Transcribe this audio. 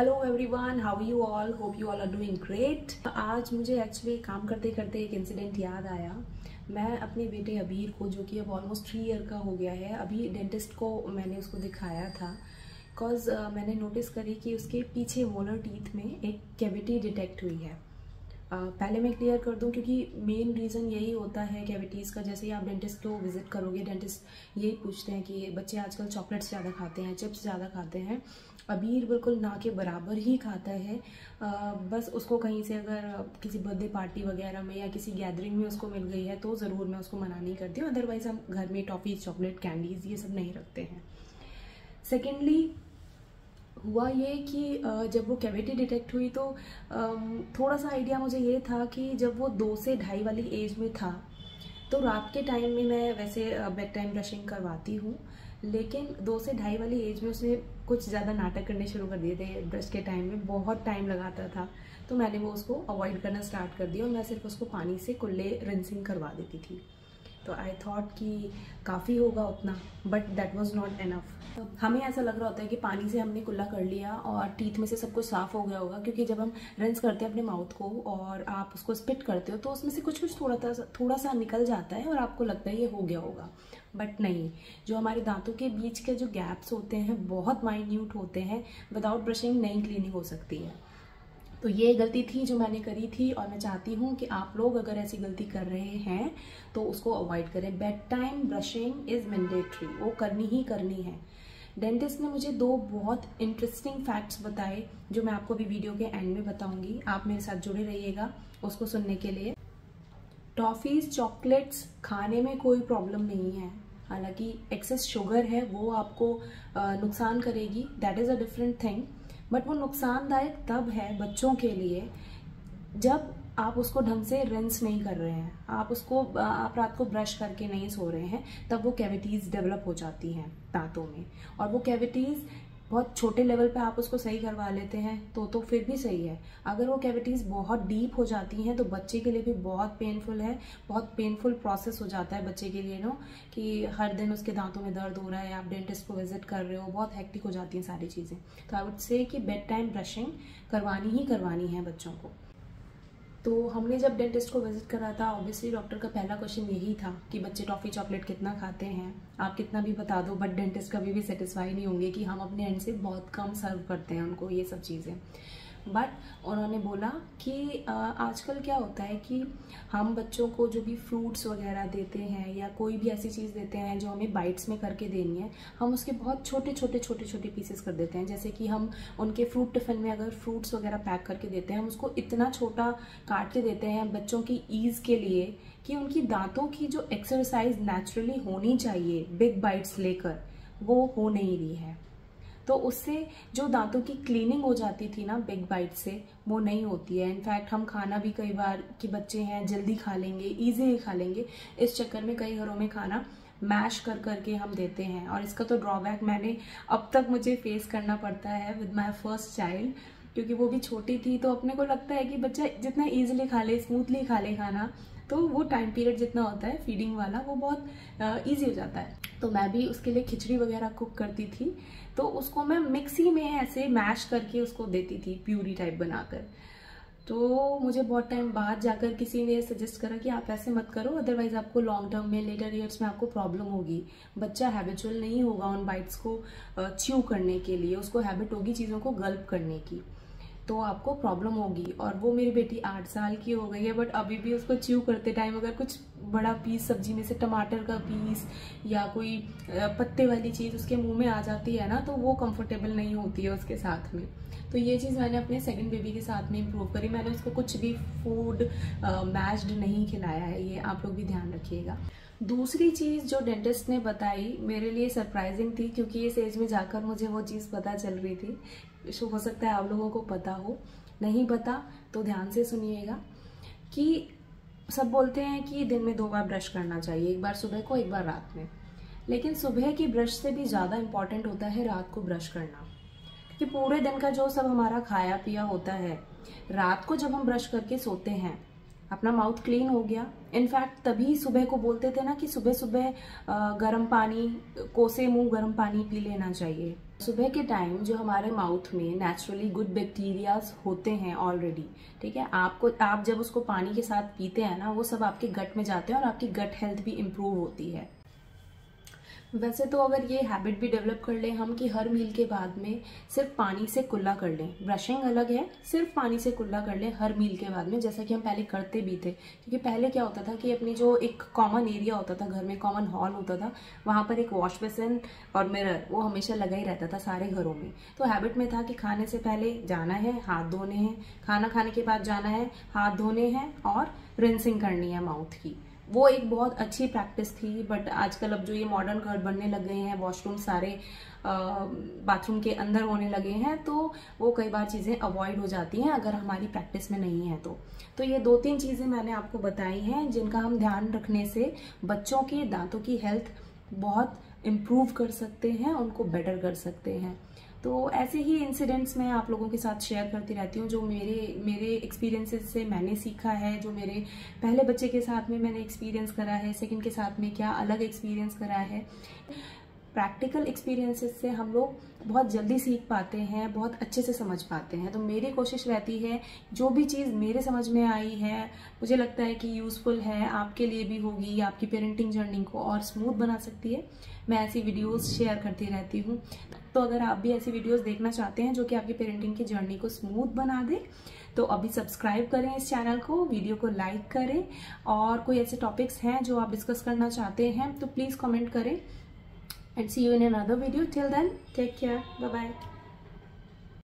Hello everyone, how you all? Hope you all are doing great. आज मुझे actually काम करते करते एक इंसिडेंट याद आया। मैं अपने बेटे अबीर को, जो कि अब ऑलमोस्ट 3 ईयर का हो गया है, अभी डेंटिस्ट को मैंने उसको दिखाया था। बिकॉज मैंने नोटिस करी कि उसके पीछे मोलर टीथ में एक कैविटी डिटेक्ट हुई है। पहले मैं क्लियर कर दूं, क्योंकि मेन रीज़न यही होता है कैविटीज़ का। जैसे ही आप डेंटिस्ट को विजिट करोगे, डेंटिस्ट यही पूछते हैं कि बच्चे आजकल चॉकलेट्स ज़्यादा खाते हैं, चिप्स ज़्यादा खाते हैं। अबीर बिल्कुल ना के बराबर ही खाता है। बस उसको कहीं से अगर किसी बर्थडे पार्टी वगैरह में या किसी गैदरिंग में उसको मिल गई है तो ज़रूर मैं उसको मना नहीं करती हूँ। अदरवाइज़ हम घर में टॉफ़ीज़, चॉकलेट, कैंडीज़ ये सब नहीं रखते हैं। सेकेंडली हुआ ये कि जब वो कैविटी डिटेक्ट हुई तो थोड़ा सा आइडिया मुझे ये था कि जब वो 2 से ढाई वाली एज में था तो रात के टाइम में मैं वैसे बेड टाइम ब्रशिंग करवाती हूँ, लेकिन 2 से ढाई वाली एज में उसने कुछ ज़्यादा नाटक करने शुरू कर दिए थे। ब्रश के टाइम में बहुत टाइम लगाता था, तो मैंने वो उसको अवॉइड करना स्टार्ट कर दिया और मैं सिर्फ उसको पानी से कुल्ले रिंसिंग करवा देती थी। तो आई थॉट कि काफ़ी होगा उतना, but that was not enough. हमें ऐसा लग रहा होता है कि पानी से हमने कुल्ला कर लिया और टीथ में से सब कुछ साफ़ हो गया होगा, क्योंकि जब हम रिंस करते हैं अपने माउथ को और आप उसको स्पिट करते हो तो उसमें से कुछ थोड़ा सा निकल जाता है और आपको लगता है ये हो गया होगा। बट नहीं, जो हमारे दांतों के बीच के जो गैप्स होते हैं बहुत माइन्यूट होते हैं। विदाउट ब्रशिंग नहीं क्लीनिंग हो सकती है। तो ये गलती थी जो मैंने करी थी, और मैं चाहती हूँ कि आप लोग अगर ऐसी गलती कर रहे हैं तो उसको अवॉइड करें। Bed time brushing is mandatory, वो करनी ही करनी है। डेंटिस्ट ने मुझे 2 बहुत इंटरेस्टिंग फैक्ट्स बताए जो मैं आपको भी वीडियो के एंड में बताऊंगी। आप मेरे साथ जुड़े रहिएगा उसको सुनने के लिए। टॉफ़ीज़, चॉकलेट्स खाने में कोई प्रॉब्लम नहीं है। हालांकि एक्सेस शुगर है वो आपको नुकसान करेगी, that is a different thing. But वो नुकसानदायक तब है बच्चों के लिए जब आप उसको ढंग से रिंस नहीं कर रहे हैं, आप रात को ब्रश करके नहीं सो रहे हैं, तब वो कैविटीज़ डेवलप हो जाती हैं दांतों में। और वो कैविटीज़ बहुत छोटे लेवल पे आप उसको सही करवा लेते हैं तो फिर भी सही है। अगर वो कैविटीज़ बहुत डीप हो जाती हैं तो बच्चे के लिए भी बहुत पेनफुल है, बहुत पेनफुल प्रोसेस हो जाता है बच्चे के लिए कि हर दिन उसके दांतों में दर्द हो रहा है, आप डेंटिस्ट को विजिट कर रहे हो, बहुत हेक्टिक हो जाती हैं सारी चीज़ें। तो आई वुड से कि बेड टाइम ब्रशिंग करवानी ही करवानी है बच्चों को। तो हमने जब डेंटिस्ट को विजिट करा था, ऑब्वियसली डॉक्टर का पहला क्वेश्चन यही था कि बच्चे टॉफ़ी चॉकलेट कितना खाते हैं। आप कितना भी बता दो, बट डेंटिस्ट कभी भी सेटिस्फाई नहीं होंगे कि हम अपने एंड से बहुत कम सर्व करते हैं उनको ये सब चीज़ें। बट उन्होंने बोला कि आजकल क्या होता है कि हम बच्चों को जो भी फ्रूट्स वगैरह देते हैं या कोई भी ऐसी चीज़ देते हैं जो हमें बाइट्स में करके देनी है, हम उसके बहुत छोटे छोटे पीसेस कर देते हैं। जैसे कि हम उनके फ्रूट टिफ़िन में अगर फ्रूट्स वगैरह पैक करके देते हैं, हम उसको इतना छोटा काट के देते हैं बच्चों की ईज़ के लिए कि उनकी दांतों की जो एक्सरसाइज नेचुरली होनी चाहिए बिग बाइट्स लेकर, वो हो नहीं रही है। तो उससे जो दांतों की क्लीनिंग हो जाती थी ना बिग बाइट से, वो नहीं होती है। इनफैक्ट हम खाना भी कई बार कि बच्चे हैं जल्दी खा लेंगे, इजीली खा लेंगे, इस चक्कर में कई घरों में खाना मैश कर करके हम देते हैं। और इसका तो ड्रॉबैक मैंने अब तक मुझे फेस करना पड़ता है विद माई फर्स्ट चाइल्ड, क्योंकि वो भी छोटी थी। तो अपने को लगता है कि बच्चा जितना ईजिली खा ले, स्मूथली खा ले खाना, तो वो टाइम पीरियड जितना होता है फीडिंग वाला वो बहुत ईजी हो जाता है। तो मैं भी उसके लिए खिचड़ी वगैरह कुक करती थी, तो उसको मैं मिक्सी में ऐसे मैश करके उसको देती थी, प्यूरी टाइप बनाकर। तो मुझे बहुत टाइम बाद जाकर किसी ने सजेस्ट करा कि आप ऐसे मत करो, अदरवाइज आपको लॉन्ग टर्म में, लेटर ईयर्स में आपको प्रॉब्लम होगी। बच्चा हैबिचुअल नहीं होगा उन बाइट्स को च्यू करने के लिए, उसको हैबिट होगी चीज़ों को गल्प करने की, तो आपको प्रॉब्लम होगी। और वो मेरी बेटी 8 साल की हो गई है, बट अभी भी उसको च्यू करते टाइम अगर कुछ बड़ा पीस सब्जी में से टमाटर का पीस या कोई पत्ते वाली चीज़ उसके मुंह में आ जाती है ना, तो वो कंफर्टेबल नहीं होती है उसके साथ में। तो ये चीज़ मैंने अपने सेकंड बेबी के साथ में इम्प्रूव करी। मैंने उसको कुछ भी फूड मैश्ड नहीं खिलाया है, ये आप लोग भी ध्यान रखिएगा। दूसरी चीज़ जो डेंटिस्ट ने बताई मेरे लिए सरप्राइजिंग थी, क्योंकि इस एज में जाकर मुझे वो चीज़ पता चल रही थी। हो सकता है आप लोगों को पता हो, नहीं पता तो ध्यान से सुनिएगा। कि सब बोलते हैं कि दिन में 2 बार ब्रश करना चाहिए, एक बार सुबह को, एक बार रात में। लेकिन सुबह की ब्रश से भी ज़्यादा इम्पॉर्टेंट होता है रात को ब्रश करना, क्योंकि पूरे दिन का जो सब हमारा खाया पिया होता है, रात को जब हम ब्रश करके सोते हैं अपना माउथ क्लीन हो गया। इनफैक्ट तभी सुबह को बोलते थे ना कि सुबह सुबह गर्म पानी, कोसे मुंह गर्म पानी पी लेना चाहिए, सुबह के टाइम जो हमारे माउथ में नेचुरली गुड बैक्टीरियाज होते हैं ऑलरेडी, ठीक है, आप जब उसको पानी के साथ पीते हैं ना, वो सब आपके गट में जाते हैं और आपकी गट हेल्थ भी इम्प्रूव होती है। वैसे तो अगर ये हैबिट भी डेवलप कर लें हम कि हर मील के बाद में सिर्फ पानी से कुल्ला कर लें, ब्रशिंग अलग है, सिर्फ पानी से कुल्ला कर लें हर मील के बाद में, जैसा कि हम पहले करते भी थे। क्योंकि पहले क्या होता था कि अपनी जो एक कॉमन एरिया होता था घर में, कॉमन हॉल होता था, वहां पर एक वॉश बेसिन और मिरर वो हमेशा लगा ही रहता था सारे घरों में। तो हैबिट में था कि खाने से पहले जाना है, हाथ धोने हैं, खाना खाने के बाद जाना है, हाथ धोने हैं और रिंसिंग करनी है माउथ की। वो एक बहुत अच्छी प्रैक्टिस थी। बट आजकल अब जो ये मॉडर्न घर बनने लग गए हैं, वॉशरूम सारे बाथरूम के अंदर होने लगे हैं, तो वो कई बार चीज़ें अवॉइड हो जाती हैं अगर हमारी प्रैक्टिस में नहीं है तो ये 2-3 चीज़ें मैंने आपको बताई हैं जिनका हम ध्यान रखने से बच्चों के दांतों की हेल्थ बहुत इम्प्रूव कर सकते हैं, उनको बेटर कर सकते हैं। तो ऐसे ही इंसिडेंट्स मैं आप लोगों के साथ शेयर करती रहती हूँ जो मेरे एक्सपीरियंसेस से मैंने सीखा है, जो मेरे पहले बच्चे के साथ में मैंने एक्सपीरियंस करा है, सेकंड के साथ में क्या अलग एक्सपीरियंस करा है। प्रैक्टिकल एक्सपीरियंसेस से हम लोग बहुत जल्दी सीख पाते हैं, बहुत अच्छे से समझ पाते हैं। तो मेरी कोशिश रहती है जो भी चीज़ मेरे समझ में आई है, मुझे लगता है कि यूज़फुल है, आपके लिए भी होगी, आपकी पेरेंटिंग जर्नी को और स्मूथ बना सकती है, मैं ऐसी वीडियोस शेयर करती रहती हूँ। तो अगर आप भी ऐसी वीडियोस देखना चाहते हैं जो कि आपकी पेरेंटिंग की जर्नी को स्मूथ बना दे, तो अभी सब्सक्राइब करें इस चैनल को, वीडियो को लाइक करें, और कोई ऐसे टॉपिक्स हैं जो आप डिस्कस करना चाहते हैं तो प्लीज़ कमेंट करें। And see you in another video. Till then, take care. Bye bye.